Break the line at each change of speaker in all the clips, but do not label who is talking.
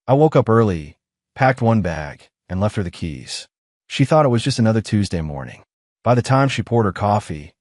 I woke up early, packed one bag, and left her the keys. She thought it was just another Tuesday morning. By the time she poured her coffee,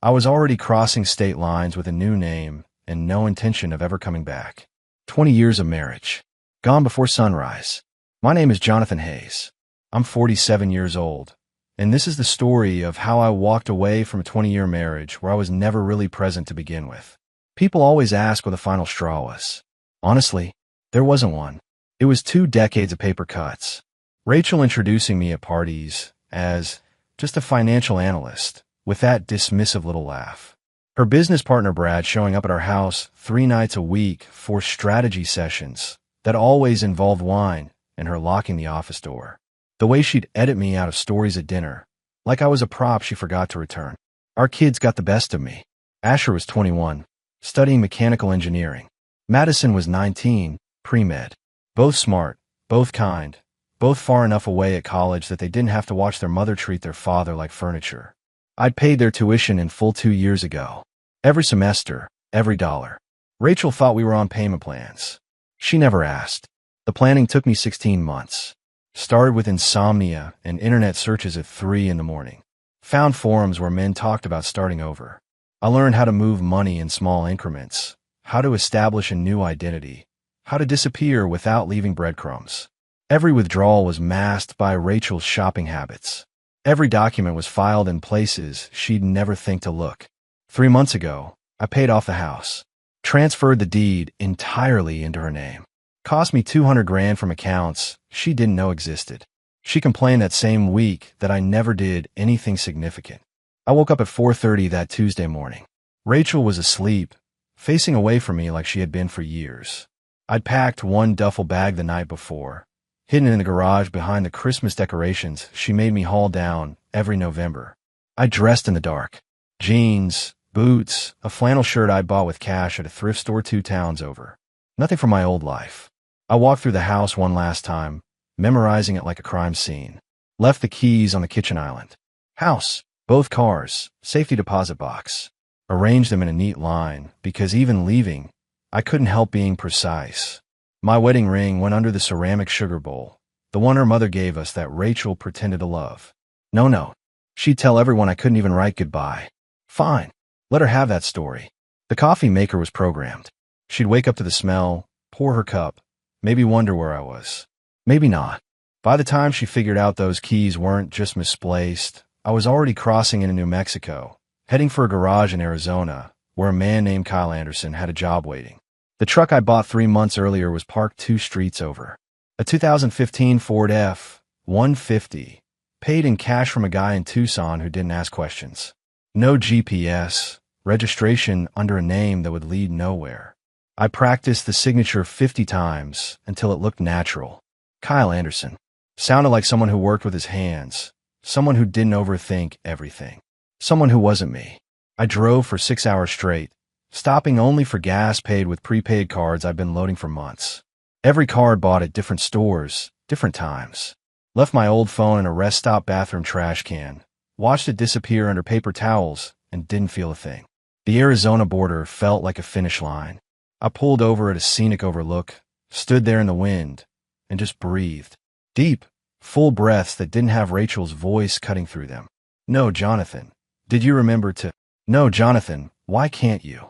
I was already crossing state lines with a new name and no intention of ever coming back. 20 years of marriage. Gone before sunrise. My name is Jonathan Hayes. I'm 47 years old, and this is the story of how I walked away from a 20-year marriage where I was never really present to begin with. People always ask what the final straw was. Honestly, there wasn't one. It was 2 decades of paper cuts. Rachel introducing me at parties as just a financial analyst with that dismissive little laugh. Her business partner Brad showing up at our house 3 nights a week for strategy sessions that always involved wine and her locking the office door. The way she'd edit me out of stories at dinner, like I was a prop she forgot to return. Our kids got the best of me. Asher was 21, studying mechanical engineering. Madison was 19, pre-med. Both smart, both kind, both far enough away at college that they didn't have to watch their mother treat their father like furniture. I'd paid their tuition in full 2 years ago. Every semester, every dollar. Rachel thought we were on payment plans. She never asked. The planning took me 16 months. Started with insomnia and internet searches at 3 in the morning. Found forums where men talked about starting over. I learned how to move money in small increments, how to establish a new identity, how to disappear without leaving breadcrumbs. Every withdrawal was masked by Rachel's shopping habits. Every document was filed in places she'd never think to look. 3 months ago, I paid off the house. Transferred the deed entirely into her name. Cost me $200,000 from accounts she didn't know existed. She complained that same week that I never did anything significant. I woke up at 4:30 that Tuesday morning. Rachel was asleep, facing away from me like she had been for years. I'd packed one duffel bag the night before, hidden in the garage behind the Christmas decorations she made me haul down every November. I dressed in the dark. Jeans, boots, a flannel shirt I bought with cash at a thrift store 2 towns over. Nothing from my old life. I walked through the house one last time, memorizing it like a crime scene. Left the keys on the kitchen island. House, both cars, safety deposit box. Arranged them in a neat line, because even leaving, I couldn't help being precise. My wedding ring went under the ceramic sugar bowl, the one her mother gave us that Rachel pretended to love. No. She'd tell everyone I couldn't even write goodbye. Fine. Let her have that story. The coffee maker was programmed. She'd wake up to the smell, pour her cup, maybe wonder where I was. Maybe not. By the time she figured out those keys weren't just misplaced, I was already crossing into New Mexico, heading for a garage in Arizona, where a man named Kyle Anderson had a job waiting. The truck I bought 3 months earlier was parked 2 streets over. A 2015 Ford F-150, paid in cash from a guy in Tucson who didn't ask questions. No GPS, registration under a name that would lead nowhere. I practiced the signature 50 times until it looked natural. Kyle Anderson. Sounded like someone who worked with his hands, someone who didn't overthink everything, someone who wasn't me. I drove for 6 hours straight, stopping only for gas paid with prepaid cards I'd been loading for months. Every card bought at different stores, different times. Left my old phone in a rest stop bathroom trash can, watched it disappear under paper towels, and didn't feel a thing. The Arizona border felt like a finish line. I pulled over at a scenic overlook, stood there in the wind, and just breathed. Deep, full breaths that didn't have Rachel's voice cutting through them. No, Jonathan. Did you remember to? No, Jonathan, why can't you?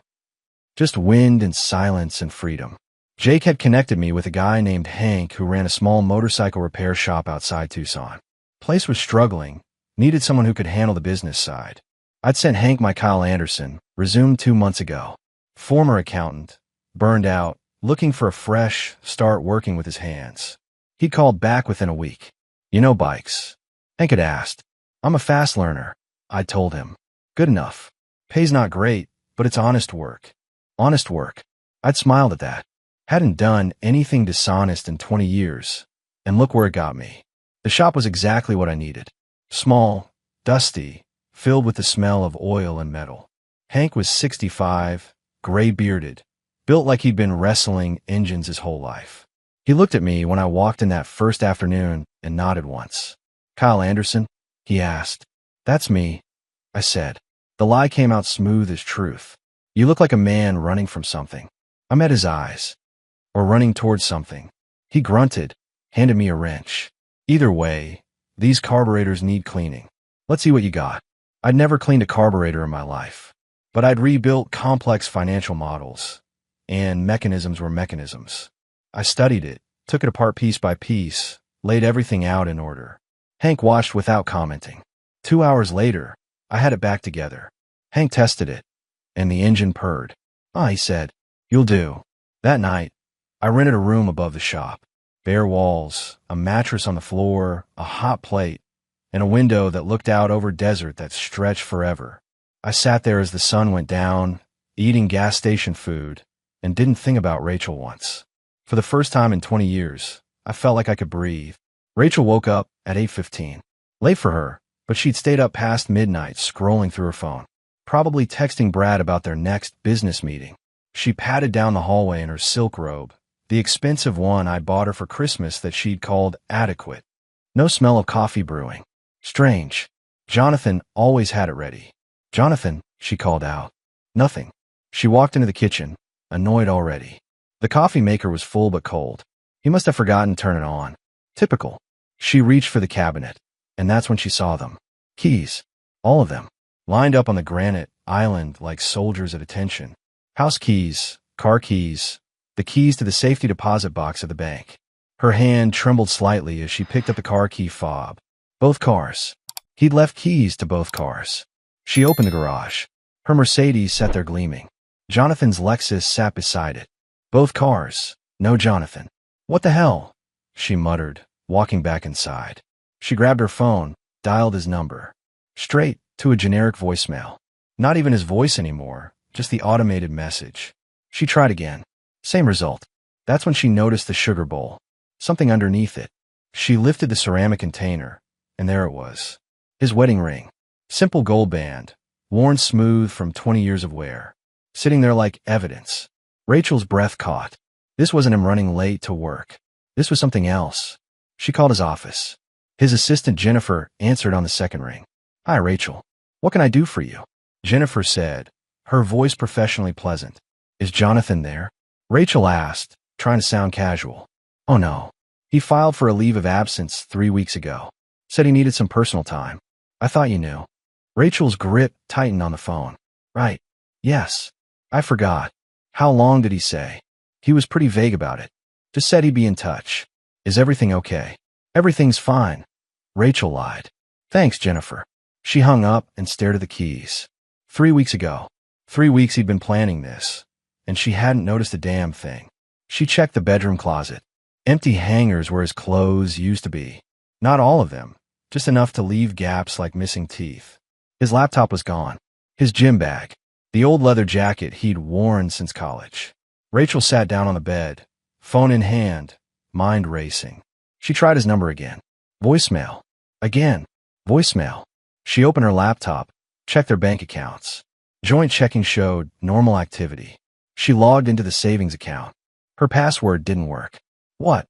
Just wind and silence and freedom. Jake had connected me with a guy named Hank who ran a small motorcycle repair shop outside Tucson. Place was struggling, needed someone who could handle the business side. I'd sent Hank my Kyle Anderson, resumed 2 months ago. Former accountant, burned out, looking for a fresh start working with his hands. He called back within a week. You know bikes? Hank had asked. I'm a fast learner, I told him. Good enough. Pay's not great, but it's honest work. Honest work. I'd smiled at that. Hadn't done anything dishonest in 20 years. And look where it got me. The shop was exactly what I needed. Small, dusty, filled with the smell of oil and metal. Hank was 65, gray-bearded, built like he'd been wrestling engines his whole life. He looked at me when I walked in that first afternoon and nodded once. Kyle Anderson? He asked. That's me, I said. The lie came out smooth as truth. You look like a man running from something. I met his eyes. Or running towards something. He grunted, handed me a wrench. Either way, these carburetors need cleaning. Let's see what you got. I'd never cleaned a carburetor in my life, but I'd rebuilt complex financial models, and mechanisms were mechanisms. I studied it, took it apart piece by piece, laid everything out in order. Hank watched without commenting. 2 hours later, I had it back together. Hank tested it, and the engine purred. "Ah," he said, "you'll do." That night, I rented a room above the shop. Bare walls, a mattress on the floor, a hot plate, and a window that looked out over desert that stretched forever. I sat there as the sun went down, eating gas station food, and didn't think about Rachel once. For the first time in 20 years, I felt like I could breathe. Rachel woke up at 8:15. Late for her, but she'd stayed up past midnight scrolling through her phone, probably texting Brad about their next business meeting. She padded down the hallway in her silk robe, the expensive one I'd bought her for Christmas that she'd called adequate. No smell of coffee brewing. Strange. Jonathan always had it ready. "Jonathan," she called out. Nothing. She walked into the kitchen, annoyed already. The coffee maker was full but cold. He must have forgotten to turn it on. Typical. She reached for the cabinet, and that's when she saw them. Keys. All of them. Lined up on the granite island like soldiers at attention. House keys, car keys, the keys to the safety deposit box of the bank. Her hand trembled slightly as she picked up the car key fob. Both cars. He'd left keys to both cars. She opened the garage. Her Mercedes sat there gleaming. Jonathan's Lexus sat beside it. Both cars. No Jonathan. "What the hell?" she muttered, walking back inside. She grabbed her phone, dialed his number. Straight to a generic voicemail. Not even his voice anymore, just the automated message. She tried again. Same result. That's when she noticed the sugar bowl. Something underneath it. She lifted the ceramic container, and there it was. His wedding ring. Simple gold band, worn smooth from 20 years of wear. Sitting there like evidence. Rachel's breath caught. This wasn't him running late to work. This was something else. She called his office. His assistant Jennifer answered on the second ring. "Hi, Rachel. What can I do for you?" Jennifer said, her voice professionally pleasant. "Is Jonathan there?" Rachel asked, trying to sound casual. "Oh no. He filed for a leave of absence 3 weeks ago. Said he needed some personal time. I thought you knew." Rachel's grip tightened on the phone. "Right. Yes. I forgot. How long did he say?" "He was pretty vague about it. Just said he'd be in touch." "Is everything okay?" "Everything's fine." Rachel lied. "Thanks, Jennifer." She hung up and stared at the keys. 3 weeks ago. 3 weeks he'd been planning this, and she hadn't noticed a damn thing. She checked the bedroom closet. Empty hangers where his clothes used to be. Not all of them, just enough to leave gaps like missing teeth. His laptop was gone. His gym bag. The old leather jacket he'd worn since college. Rachel sat down on the bed, phone in hand, mind racing. She tried his number again. Voicemail. Again. Voicemail. She opened her laptop, checked their bank accounts. Joint checking showed normal activity. She logged into the savings account. Her password didn't work. "What?"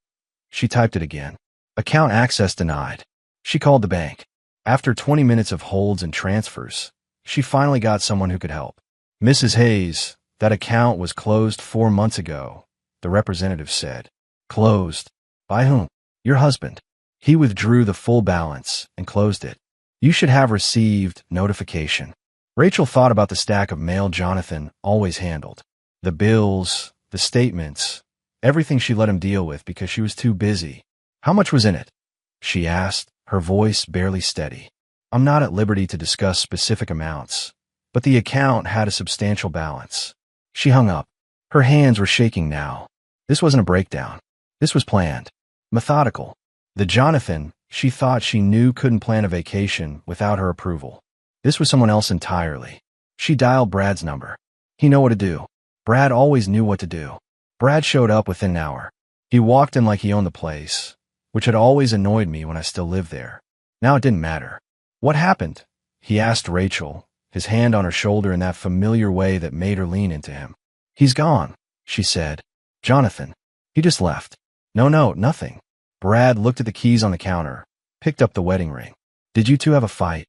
She typed it again. "Account access denied." She called the bank. After 20 minutes of holds and transfers, she finally got someone who could help. "Mrs. Hayes, that account was closed 4 months ago," the representative said. "Closed? By whom?" "Your husband. He withdrew the full balance and closed it. You should have received notification." Rachel thought about the stack of mail Jonathan always handled. The bills, the statements, everything she let him deal with because she was too busy. "How much was in it?" she asked, her voice barely steady. "I'm not at liberty to discuss specific amounts, but the account had a substantial balance." She hung up. Her hands were shaking now. This wasn't a breakdown. This was planned. Methodical. The Jonathan she thought she knew couldn't plan a vacation without her approval. This was someone else entirely. She dialed Brad's number. He knew what to do. Brad always knew what to do. Brad showed up within an hour. He walked in like he owned the place, which had always annoyed me when I still lived there. Now it didn't matter. "What happened?" he asked Rachel, his hand on her shoulder in that familiar way that made her lean into him. "He's gone," she said. "Jonathan. He just left." No, nothing." Brad looked at the keys on the counter, picked up the wedding ring. "Did you two have a fight?"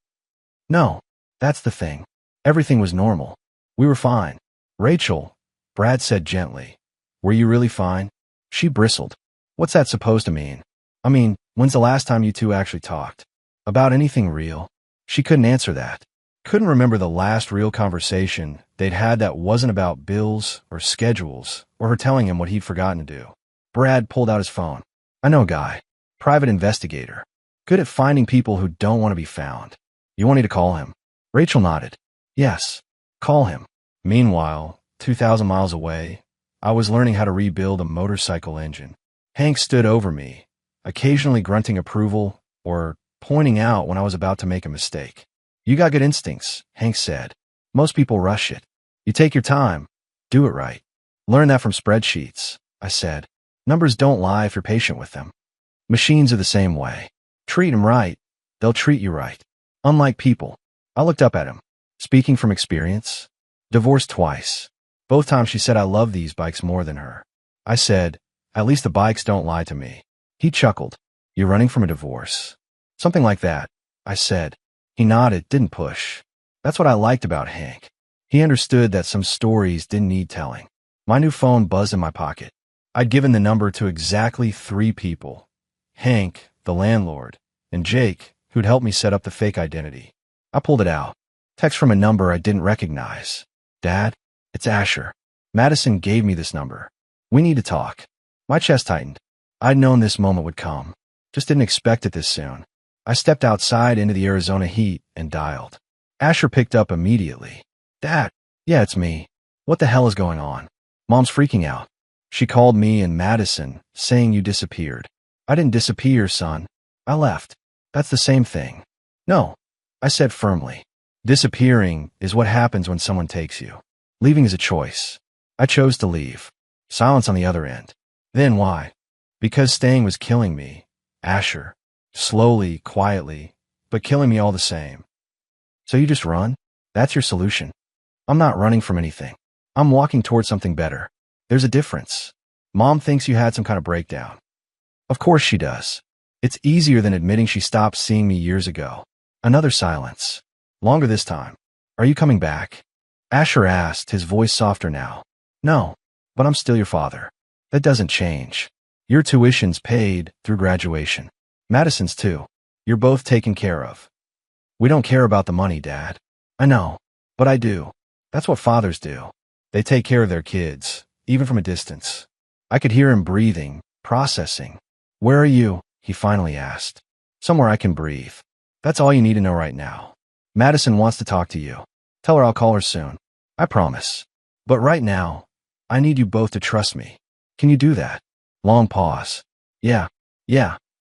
"No. That's the thing. Everything was normal. We were fine." "Rachel," Brad said gently, "were you really fine?" She bristled. What's that supposed to mean? I mean, when's the last time you two actually talked? About anything real? She couldn't answer that. Couldn't remember the last real conversation they'd had that wasn't about bills or schedules or her telling him what he'd forgotten to do. Brad pulled out his phone. I know a guy. Private investigator. Good at finding people who don't want to be found. You want me to call him? Rachel nodded. Yes. Call him. Meanwhile, 2,000 miles away, I was learning how to rebuild a motorcycle engine. Hank stood over me, occasionally grunting approval or pointing out when I was about to make a mistake. You got good instincts, Hank said. Most people rush it. You take your time. Do it right. Learn that from spreadsheets, I said. Numbers don't lie if you're patient with them. Machines are the same way. Treat them right. They'll treat you right. Unlike people. I looked up at him. Speaking from experience. Divorced twice. Both times she said I love these bikes more than her. I said, at least the bikes don't lie to me. He chuckled. You're running from a divorce. Something like that, I said. He nodded, didn't push. That's what I liked about Hank. He understood that some stories didn't need telling. My new phone buzzed in my pocket. I'd given the number to exactly 3 people. Hank, the landlord, and Jake, who'd helped me set up the fake identity. I pulled it out. Text from a number I didn't recognize. Dad, it's Asher. Madison gave me this number. We need to talk. My chest tightened. I'd known this moment would come. Just didn't expect it this soon. I stepped outside into the Arizona heat and dialed. Asher picked up immediately. Dad, yeah, it's me. What the hell is going on? Mom's freaking out. She called me and Madison, saying you disappeared. I didn't disappear, son. I left. That's the same thing. No, I said firmly. Disappearing is what happens when someone takes you. Leaving is a choice. I chose to leave. Silence on the other end. Then why? Because staying was killing me. Asher. Slowly, quietly, but killing me all the same. So you just run? That's your solution? I'm not running from anything. I'm walking towards something better. There's a difference. Mom thinks you had some kind of breakdown. Of course she does. It's easier than admitting she stopped seeing me years ago. Another silence. Longer this time. Are you coming back? Asher asked, his voice softer now. No, but I'm still your father. That doesn't change. Your tuition's paid through graduation. Madison's too. You're both taken care of. We don't care about the money, Dad. I know, but I do. That's what fathers do. They take care of their kids, even from a distance. I could hear him breathing, processing. Where are you? He finally asked. Somewhere I can breathe. That's all you need to know right now. Madison wants to talk to you. Tell her I'll call her soon. I promise. But right now, I need you both to trust me. Can you do that? Long pause. Yeah,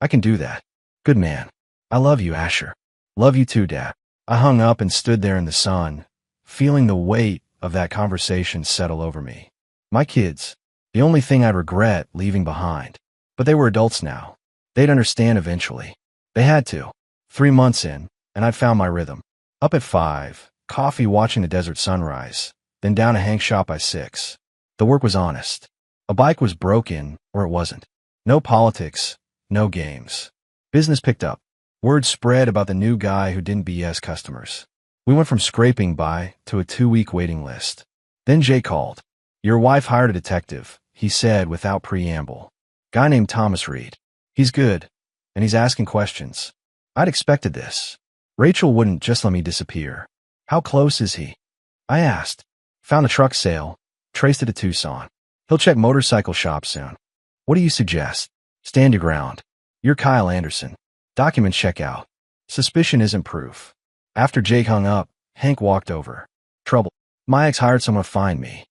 I can do that. Good man. I love you, Asher. Love you too, Dad. I hung up and stood there in the sun, feeling the weight of that conversation settle over me. My kids, the only thing I'd regret leaving behind. But they were adults now. They'd understand eventually. They had to. 3 months in, and I'd found my rhythm. Up at 5, coffee watching the desert sunrise, then down to Hank's shop by 6. The work was honest. A bike was broken, or it wasn't. No politics, no games. Business picked up. Word spread about the new guy who didn't BS customers. We went from scraping by to a 2-week waiting list. Then Jay called. Your wife hired a detective, he said without preamble. Guy named Thomas Reed. He's good, and he's asking questions. I'd expected this. Rachel wouldn't just let me disappear. How close is he? I asked. Found a truck sale, traced it to Tucson. He'll check motorcycle shops soon. What do you suggest? Stand your ground. You're Kyle Anderson. Documents check out. Suspicion isn't proof. After Jake hung up, Hank walked over. Trouble. My ex hired someone to find me.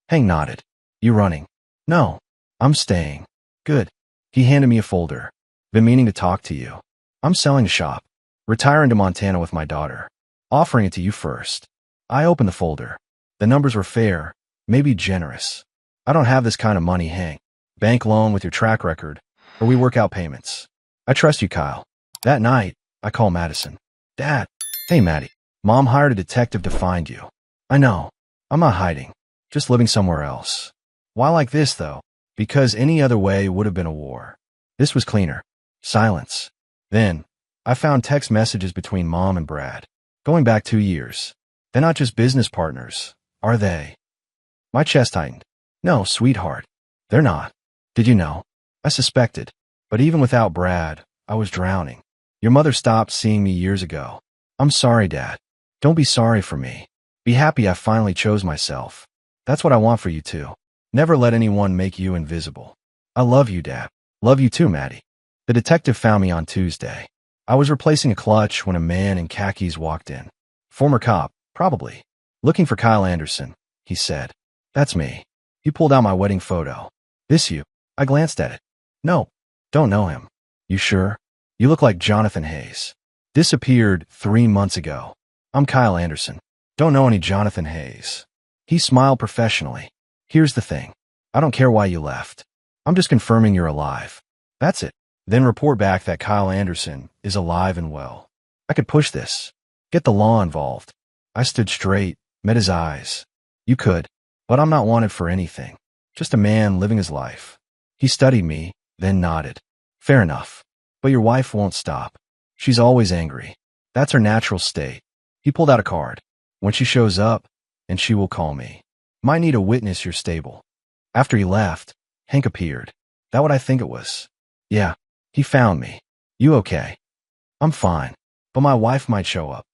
Hank nodded. You running? No. I'm staying. Good. He handed me a folder. Been meaning to talk to you. I'm selling a shop. Retiring to Montana with my daughter. Offering it to you first. I opened the folder. The numbers were fair, maybe generous. I don't have this kind of money, Hank. Bank loan with your track record, or we work out payments. I trust you, Kyle. That night, I call Madison. Dad. Hey, Maddie. Mom hired a detective to find you. I know. I'm not hiding. Just living somewhere else. Why like this, though? Because any other way would have been a war. This was cleaner. Silence. Then, I found text messages between Mom and Brad. Going back 2 years. They're not just business partners, are they? My chest tightened. No, sweetheart. They're not. Did you know? I I suspected. But even without Brad, I was drowning. Your mother stopped seeing me years ago. I'm sorry, Dad. Don't be sorry for me. Be happy I finally chose myself. That's what I want for you too. Never let anyone make you invisible. I love you, Dad. Love you too, Maddie. The detective found me on Tuesday. I was replacing a clutch when a man in khakis walked in. Former cop, probably. Looking for Kyle Anderson, he said. That's me. He pulled out my wedding photo. This you? I glanced at it. No, don't know him. You sure? You look like Jonathan Hayes. Disappeared 3 months ago. I'm Kyle Anderson. Don't know any Jonathan Hayes. He smiled professionally. Here's the thing. I don't care why you left. I'm just confirming you're alive. That's it. Then report back that Kyle Anderson is alive and well. I could push this. Get the law involved. I stood straight, met his eyes. You could, but I'm not wanted for anything. Just a man living his life. He studied me, then nodded. Fair enough. But your wife won't stop. She's always angry. That's her natural state. He pulled out a card. When she shows up, and she will call me. Might need a witness you're stable. After he left, Hank appeared. That what I think it was? Yeah. He found me. You okay? I'm fine. But my wife might show up.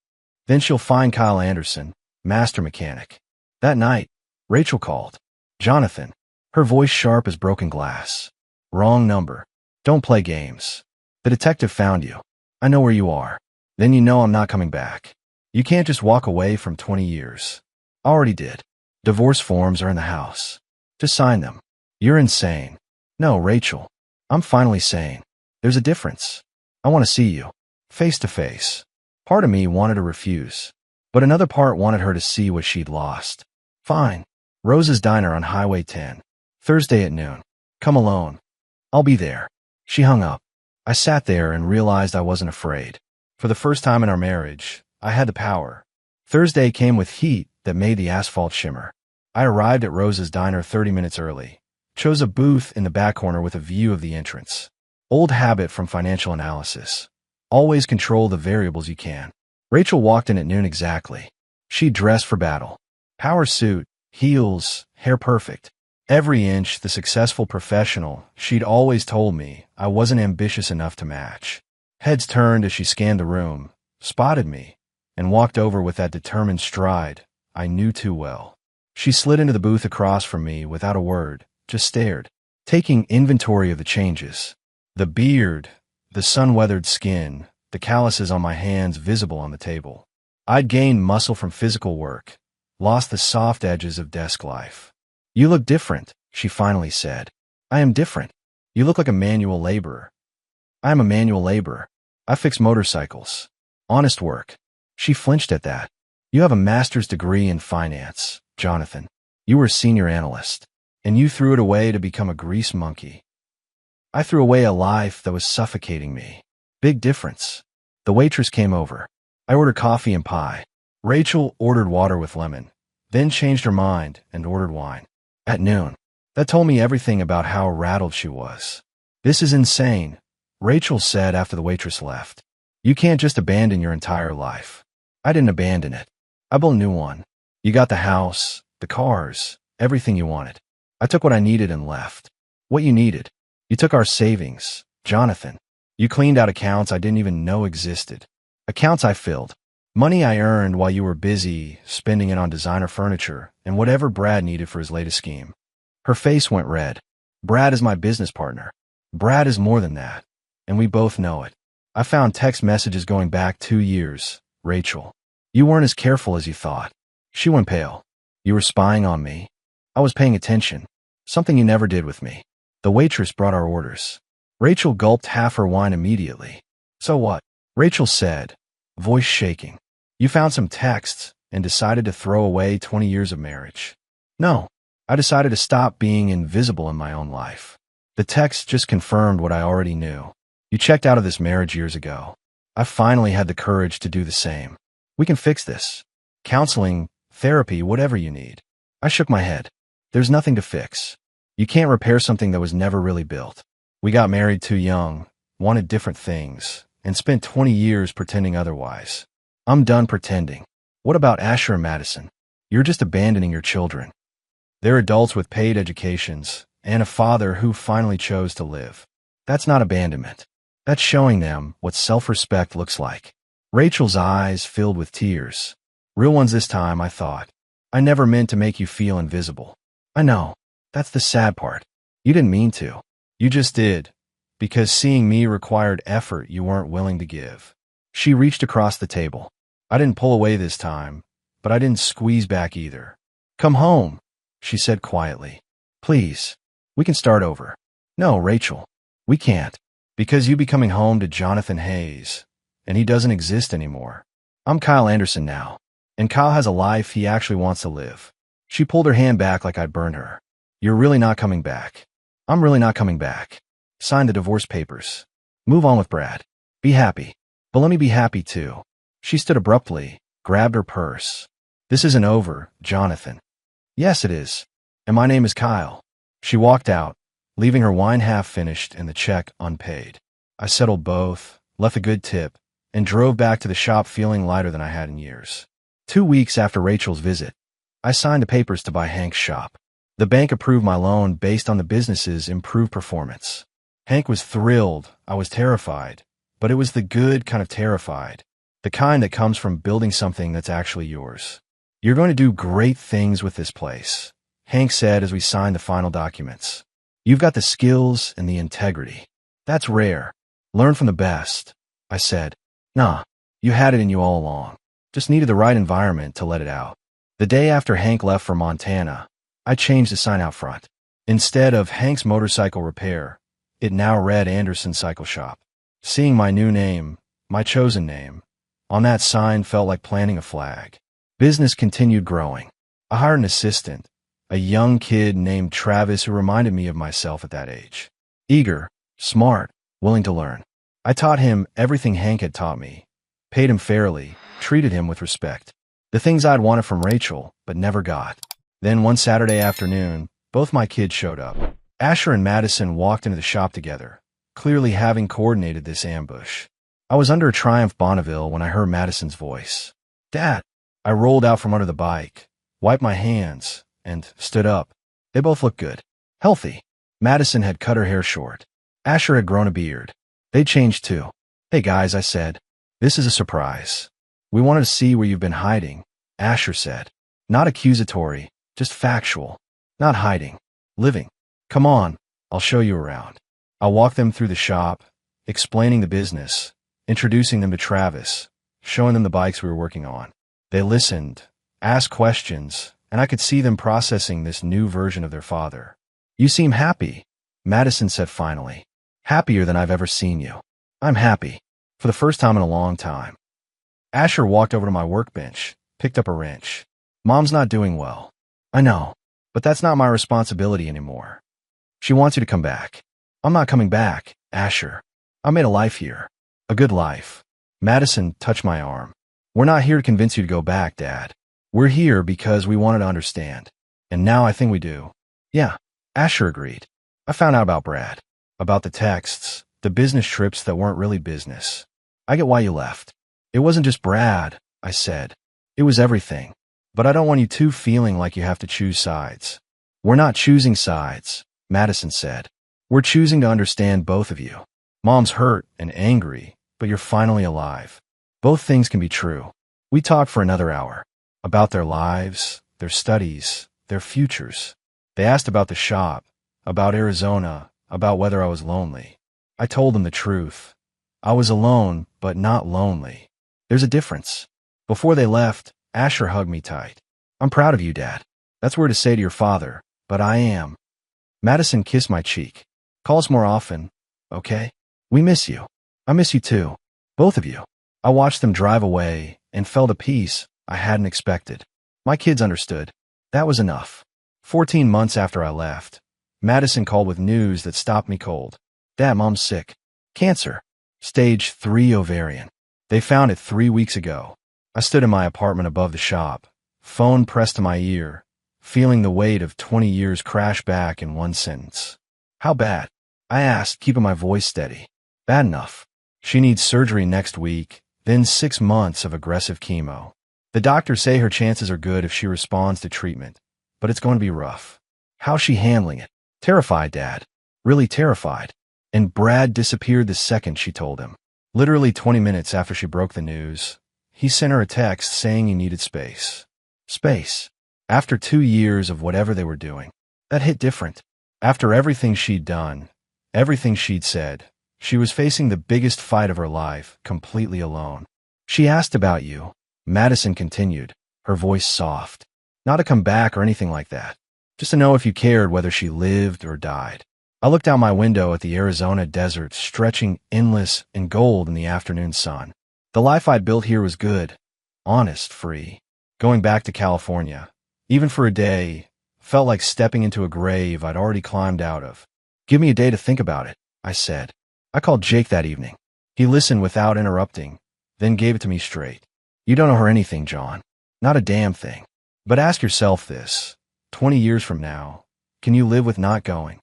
Then she'll find Kyle Anderson, master mechanic. That night, Rachel called. Jonathan. Her voice sharp as broken glass. Wrong number. Don't play games. The detective found you. I know where you are. Then you know I'm not coming back. You can't just walk away from 20 years. I already did. Divorce forms are in the house. Just sign them. You're insane. No, Rachel. I'm finally sane. There's a difference. I want to see you. Face to face. Part of me wanted to refuse. But another part wanted her to see what she'd lost. Fine. Rose's Diner on Highway 10. Thursday at noon. Come alone. I'll be there. She hung up. I sat there and realized I wasn't afraid. For the first time in our marriage, I had the power. Thursday came with heat that made the asphalt shimmer. I arrived at Rose's Diner 30 minutes early. Chose a booth in the back corner with a view of the entrance. Old habit from financial analysis. Always control the variables you can. Rachel walked in at noon exactly. She dressed for battle. Power suit, heels, hair perfect. Every inch the successful professional she'd always told me I wasn't ambitious enough to match. Heads turned as she scanned the room, spotted me, and walked over with that determined stride I knew too well. She slid into the booth across from me without a word, just stared, taking inventory of the changes. The beard, the sun-weathered skin, the calluses on my hands visible on the table. I'd gained muscle from physical work, lost the soft edges of desk life. You look different, she finally said. I am different. You look like a manual laborer. I am a manual laborer. I fix motorcycles. Honest work. She flinched at that. You have a master's degree in finance, Jonathan. You were a senior analyst. And you threw it away to become a grease monkey. I threw away a life that was suffocating me. Big difference. The waitress came over. I ordered coffee and pie. Rachel ordered water with lemon, then changed her mind and ordered wine. At noon. That told me everything about how rattled she was. This is insane, Rachel said after the waitress left. You can't just abandon your entire life. I didn't abandon it. I built a new one. You got the house, the cars, everything you wanted. I took what I needed and left. What you needed. You took our savings, Jonathan. You cleaned out accounts I didn't even know existed. Accounts I filled. Money I earned while you were busy spending it on designer furniture and whatever Brad needed for his latest scheme. Her face went red. Brad is my business partner. Brad is more than that. And we both know it. I found text messages going back 2 years. Rachel. You weren't as careful as you thought. She went pale. You were spying on me. I was paying attention. Something you never did with me. The waitress brought our orders. Rachel gulped half her wine immediately. So what? Rachel said, voice shaking. You found some texts and decided to throw away 20 years of marriage. No, I decided to stop being invisible in my own life. The text just confirmed what I already knew. You checked out of this marriage years ago. I finally had the courage to do the same. We can fix this. Counseling, therapy, whatever you need. I shook my head. There's nothing to fix. You can't repair something that was never really built. We got married too young, wanted different things, and spent 20 years pretending otherwise. I'm done pretending. What about Asher and Madison? You're just abandoning your children. They're adults with paid educations, and a father who finally chose to live. That's not abandonment. That's showing them what self-respect looks like. Rachel's eyes filled with tears. Real ones this time, I thought. I never meant to make you feel invisible. I know. That's the sad part. You didn't mean to. You just did. Because seeing me required effort you weren't willing to give. She reached across the table. I didn't pull away this time, but I didn't squeeze back either. Come home, she said quietly. Please. We can start over. No, Rachel. We can't. Because you be coming home to Jonathan Hayes, and he doesn't exist anymore. I'm Kyle Anderson now, and Kyle has a life he actually wants to live. She pulled her hand back like I'd burned her. You're really not coming back. I'm really not coming back. Sign the divorce papers. Move on with Brad. Be happy. But let me be happy too. She stood abruptly, grabbed her purse. This isn't over, Jonathan. Yes, it is. And my name is Kyle. She walked out, leaving her wine half finished and the check unpaid. I settled both, left a good tip, and drove back to the shop feeling lighter than I had in years. 2 weeks after Rachel's visit, I signed the papers to buy Hank's shop. The bank approved my loan based on the business's improved performance. Hank was thrilled. I was terrified. But it was the good kind of terrified. The kind that comes from building something that's actually yours. You're going to do great things with this place, Hank said as we signed the final documents. You've got the skills and the integrity. That's rare. Learn from the best, I said. Nah, you had it in you all along. Just needed the right environment to let it out. The day after Hank left for Montana, I changed the sign out front. Instead of Hank's Motorcycle Repair, it now read Anderson Cycle Shop. Seeing my new name, my chosen name, on that sign felt like planting a flag. Business continued growing. I hired an assistant, a young kid named Travis who reminded me of myself at that age. Eager, smart, willing to learn. I taught him everything Hank had taught me, paid him fairly, treated him with respect. The things I'd wanted from Rachel, but never got. Then one Saturday afternoon, both my kids showed up. Asher and Madison walked into the shop together, clearly having coordinated this ambush. I was under a Triumph Bonneville when I heard Madison's voice. Dad! I rolled out from under the bike, wiped my hands, and stood up. They both looked good. Healthy. Madison had cut her hair short. Asher had grown a beard. They changed too. Hey guys, I said. This is a surprise. We wanted to see where you've been hiding, Asher said. Not accusatory, just factual. Not hiding. Living. Come on, I'll show you around. I walked them through the shop, explaining the business, introducing them to Travis, showing them the bikes we were working on. They listened, asked questions, and I could see them processing this new version of their father. You seem happy, Madison said finally. Happier than I've ever seen you. I'm happy. For the first time in a long time. Asher walked over to my workbench, picked up a wrench. Mom's not doing well. I know, but that's not my responsibility anymore. She wants you to come back. I'm not coming back, Asher. I made a life here. A good life. Madison touched my arm. We're not here to convince you to go back, Dad. We're here because we wanted to understand. And now I think we do. Yeah, Asher agreed. I found out about Brad. About the texts, the business trips that weren't really business. I get why you left. It wasn't just Brad, I said. It was everything. But I don't want you two feeling like you have to choose sides. We're not choosing sides, Madison said. We're choosing to understand both of you. Mom's hurt and angry, but you're finally alive. Both things can be true. We talked for another hour. About their lives, their studies, their futures. They asked about the shop, about Arizona, about whether I was lonely. I told them the truth. I was alone, but not lonely. There's a difference. Before they left, Asher hugged me tight. I'm proud of you, Dad. That's weird to say to your father, but I am. Madison kissed my cheek. Call us more often, okay? We miss you. I miss you too. Both of you. I watched them drive away and felt a peace I hadn't expected. My kids understood. That was enough. 14 months after I left, Madison called with news that stopped me cold. Dad, Mom's sick. Cancer. Stage 3 ovarian. They found it 3 weeks ago. I stood in my apartment above the shop, phone pressed to my ear, feeling the weight of 20 years crash back in one sentence. How bad? I asked, keeping my voice steady. Bad enough. She needs surgery next week, then 6 months of aggressive chemo. The doctors say her chances are good if she responds to treatment, but it's going to be rough. How's she handling it? Terrified, Dad. Really terrified. And Brad disappeared the second she told him. Literally 20 minutes after she broke the news, he sent her a text saying he needed space. Space. After 2 years of whatever they were doing. That hit different. After everything she'd done, everything she'd said, she was facing the biggest fight of her life, completely alone. She asked about you, Madison continued, her voice soft. Not to come back or anything like that. Just to know if you cared whether she lived or died. I looked out my window at the Arizona desert stretching endless in gold in the afternoon sun. The life I'd built here was good, honest, free. Going back to California, even for a day, felt like stepping into a grave I'd already climbed out of. Give me a day to think about it, I said. I called Jake that evening. He listened without interrupting, then gave it to me straight. You don't owe her anything, John. Not a damn thing. But ask yourself this. 20 years from now, can you live with not going?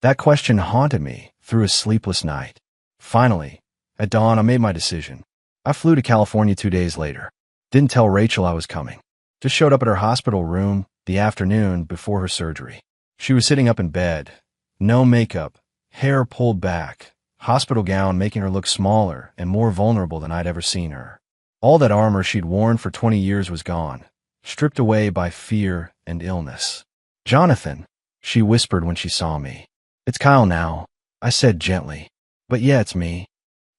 That question haunted me through a sleepless night. Finally, at dawn, I made my decision. I flew to California 2 days later. Didn't tell Rachel I was coming. Just showed up at her hospital room the afternoon before her surgery. She was sitting up in bed. No makeup, hair pulled back, hospital gown making her look smaller and more vulnerable than I'd ever seen her. All that armor she'd worn for 20 years was gone, stripped away by fear and illness. Jonathan, she whispered when she saw me. It's Kyle now, I said gently. But yeah, it's me.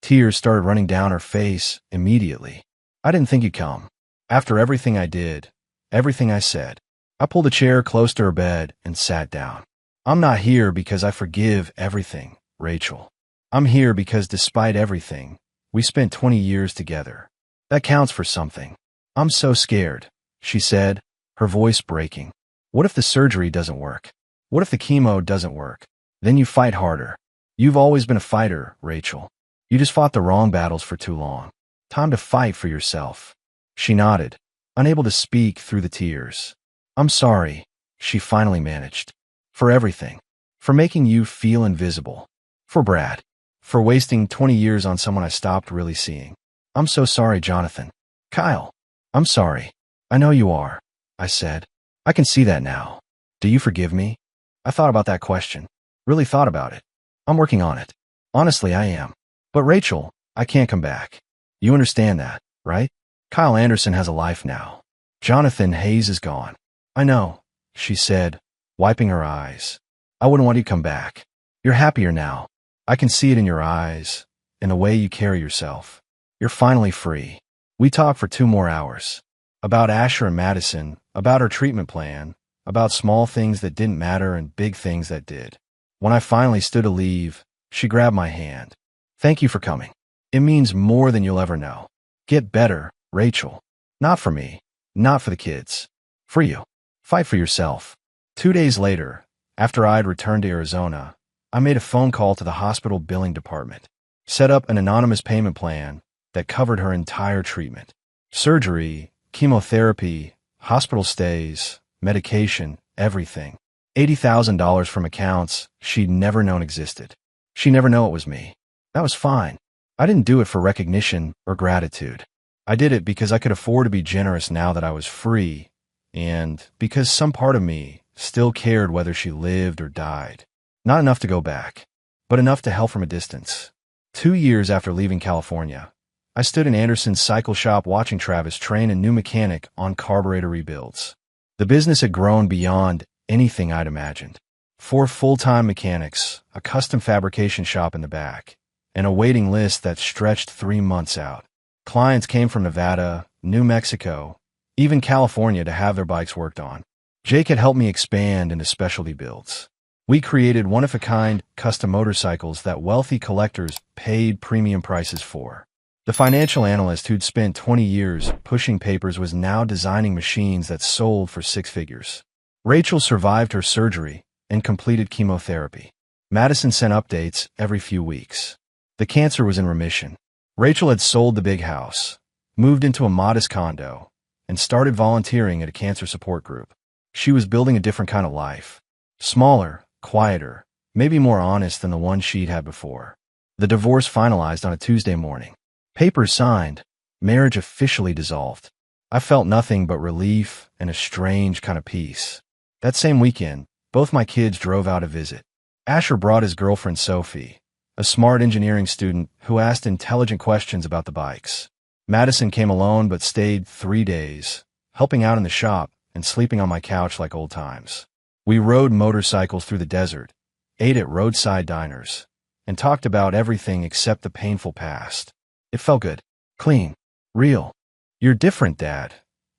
Tears started running down her face immediately. I didn't think you'd come. After everything I did, everything I said, I pulled a chair close to her bed and sat down. I'm not here because I forgive everything, Rachel. I'm here because despite everything, we spent 20 years together. That counts for something. I'm so scared, she said, her voice breaking. What if the surgery doesn't work? What if the chemo doesn't work? Then you fight harder. You've always been a fighter, Rachel. You just fought the wrong battles for too long. Time to fight for yourself. She nodded, unable to speak through the tears. I'm sorry, she finally managed. For everything. For making you feel invisible. For Brad. For wasting 20 years on someone I stopped really seeing. I'm so sorry, Jonathan. Kyle. I'm sorry. I know you are, I said. I can see that now. Do you forgive me? I thought about that question. Really thought about it. I'm working on it. Honestly, I am. But Rachel, I can't come back. You understand that, right? Kyle Anderson has a life now. Jonathan Hayes is gone. I know, she said, wiping her eyes. I wouldn't want you to come back. You're happier now. I can see it in your eyes, in the way you carry yourself. You're finally free. We talked for 2 more hours. About Asher and Madison, about her treatment plan, about small things that didn't matter and big things that did. When I finally stood to leave, she grabbed my hand. Thank you for coming. It means more than you'll ever know. Get better, Rachel. Not for me. Not for the kids. For you. Fight for yourself. 2 days later, after I'd returned to Arizona, I made a phone call to the hospital billing department. Set up an anonymous payment plan that covered her entire treatment. Surgery, chemotherapy, hospital stays, medication, everything. $80,000 from accounts she'd never known existed. She'd never know it was me. That was fine. I didn't do it for recognition or gratitude. I did it because I could afford to be generous now that I was free, and because some part of me still cared whether she lived or died. Not enough to go back, but enough to help from a distance. 2 years after leaving California, I stood in Anderson's cycle shop watching Travis train a new mechanic on carburetor rebuilds. The business had grown beyond anything I'd imagined. 4 full-time mechanics, a custom fabrication shop in the back, and a waiting list that stretched 3 months out. Clients came from Nevada, New Mexico, even California to have their bikes worked on. Jake had helped me expand into specialty builds. We created one-of-a-kind custom motorcycles that wealthy collectors paid premium prices for. The financial analyst who'd spent 20 years pushing papers was now designing machines that sold for 6 figures. Rachel survived her surgery and completed chemotherapy. Madison sent updates every few weeks. The cancer was in remission. Rachel had sold the big house, moved into a modest condo, and started volunteering at a cancer support group. She was building a different kind of life. Smaller, quieter, maybe more honest than the one she'd had before. The divorce finalized on a Tuesday morning. Papers signed. Marriage officially dissolved. I felt nothing but relief and a strange kind of peace. That same weekend, Both my kids drove out to visit. Asher brought his girlfriend Sophie, a smart engineering student who asked intelligent questions about the bikes. Madison came alone but stayed 3 days, helping out in the shop and sleeping on my couch like old times. We rode motorcycles through the desert, ate at roadside diners, and talked about everything except the painful past. It felt good, clean, real. "You're different, Dad,"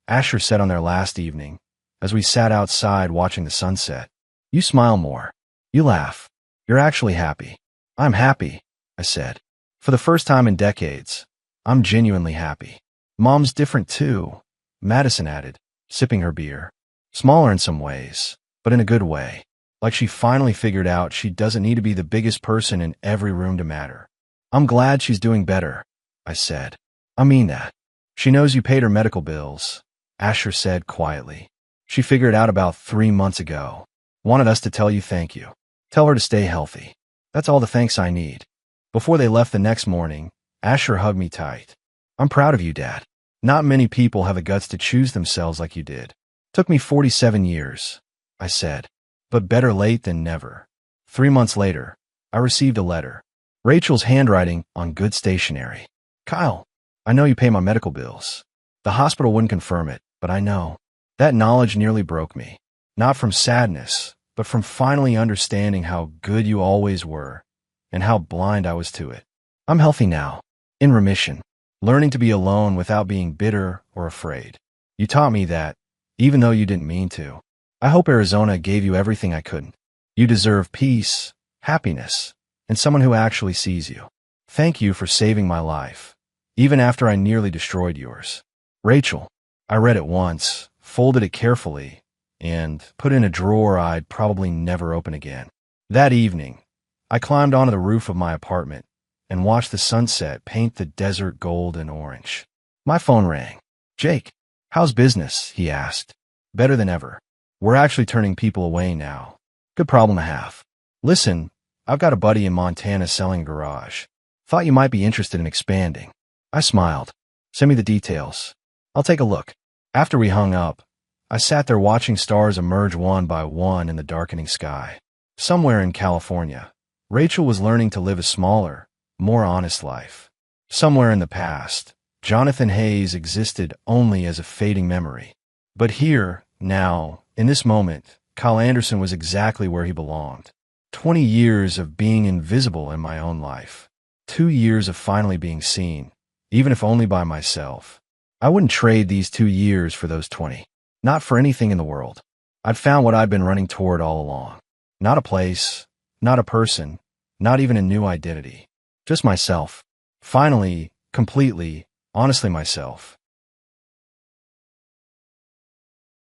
Asher said on their last evening, as we sat outside watching the sunset. "You smile more. You laugh. You're actually happy." "I'm happy," I said. "For the first time in decades, I'm genuinely happy." "Mom's different too," Madison added, sipping her beer. "Smaller in some ways, but in a good way. Like she finally figured out she doesn't need to be the biggest person in every room to matter." "I'm glad she's doing better," I said. "I mean that." "She knows you paid her medical bills," Asher said quietly. "She figured it out about 3 months ago. Wanted us to tell you thank you. Tell her to stay healthy. That's all the thanks I need." Before they left the next morning, Asher hugged me tight. "I'm proud of you, Dad. Not many people have the guts to choose themselves like you did." "Took me 47 years," I said, "but better late than never." 3 months later, I received a letter. Rachel's handwriting on good stationery. "Kyle, I know you pay my medical bills. The hospital wouldn't confirm it, but I know." That knowledge nearly broke me. Not from sadness, but from finally understanding how good you always were and how blind I was to it. "I'm healthy now, in remission, learning to be alone without being bitter or afraid. You taught me that, even though you didn't mean to. I hope Arizona gave you everything I couldn't. You deserve peace, happiness, and someone who actually sees you. Thank you for saving my life, even after I nearly destroyed yours. Rachel." I read it once, folded it carefully, and put in a drawer I'd probably never open again. That evening, I climbed onto the roof of my apartment and watched the sunset paint the desert gold and orange. My phone rang. "Jake, how's business?" he asked. "Better than ever. We're actually turning people away now. Good problem to have. Listen, I've got a buddy in Montana selling a garage. Thought you might be interested in expanding." I smiled. "Send me the details. I'll take a look." After we hung up, I sat there watching stars emerge one by one in the darkening sky. Somewhere in California, Rachel was learning to live a smaller, more honest life. Somewhere in the past, Jonathan Hayes existed only as a fading memory. But here, now, in this moment, Kyle Anderson was exactly where he belonged. 20 years of being invisible in my own life. 2 years of finally being seen, even if only by myself. I wouldn't trade these 2 years for those 20. Not for anything in the world. I'd found what I'd been running toward all along. Not a place, not a person, not even a new identity. Just myself. Finally, completely, honestly myself.